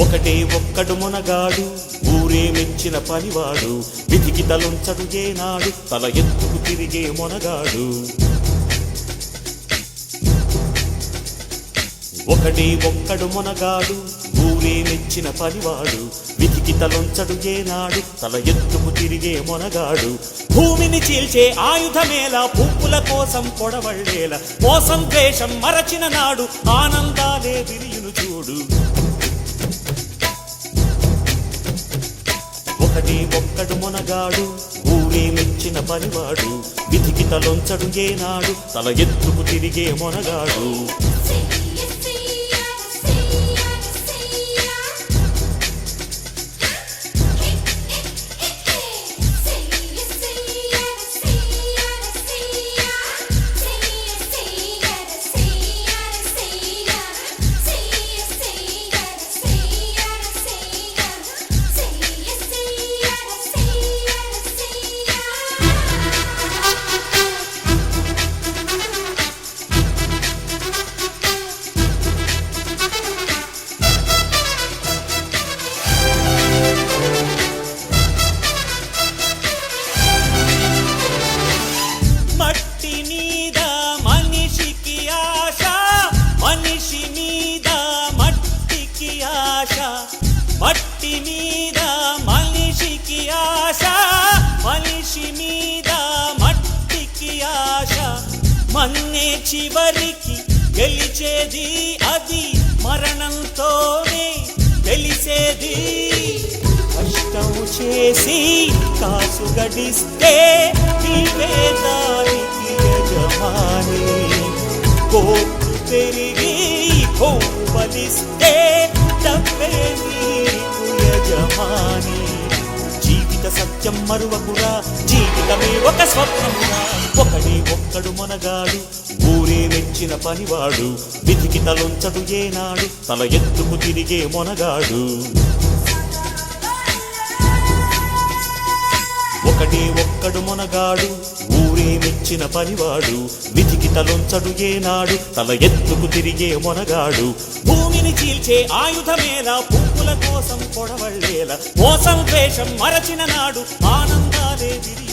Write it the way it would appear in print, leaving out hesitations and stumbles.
ఒకటే ఒక్కడు మునగాడు ఊరే మెచ్చిన పనివాడు విధికి తలుంచడు ఏనాడు తల ఎత్తుకు తిరిగే మొనగాడు ఒకటే ఒక్కడు మునగాడు ఊరే మెచ్చిన పనివాడు విధికి తలుంచడు ఏనాడు తల ఎత్తుకు తిరిగే మొనగాడు భూమిని చీల్చే ఆయుధమేలా పువ్వుల కోసం పొడవళ్ళేలా మోసం ద్వేషం మరచిన నాడు ఆనందాలే విరియును చూడు ఒకటే ఒక్కడు మునగాడు ఊరే మెచ్చిన పనివాడు విధికి తలొంచడు ఏనాడు తల ఎత్తుకు తిరిగే మొనగాడు మట్టి మీద మనిషికి ఆశ మనిషి మీద మట్టికి ఆశ మన్నే చివరికి గెలిచేది అది మరణంతోనే తెలిసేది కష్టం చేసి కాసు గడిస్తే నీవే దానికి యజమాని కోర్టు పెరిగి కోవలిస్తే డబ్బే నీకు యజమాని జీవిత సత్యం మరువకురా జీవితమే ఒక స్వప్నమురా ఒకడే ఒక్కడు మనగాడు ఊరే మెచ్చిన పనివాడు విధికి తలొంచడు ఏనాడు తల ఎత్తుకు తిరిగే మొనగాడు ఒకడే ఒక్కడు మొనగాడు ఊరే మెచ్చిన పనివాడు విధికి తలొంచడు ఏనాడు తల ఎత్తుకు తిరిగే మొనగాడు భూమిని చీల్చే ఆయుధమేలా పువ్వుల కోసం పొడవళ్ళేలా మోసం ద్వేషం మరచిన నాడు ఆనందాలే విరి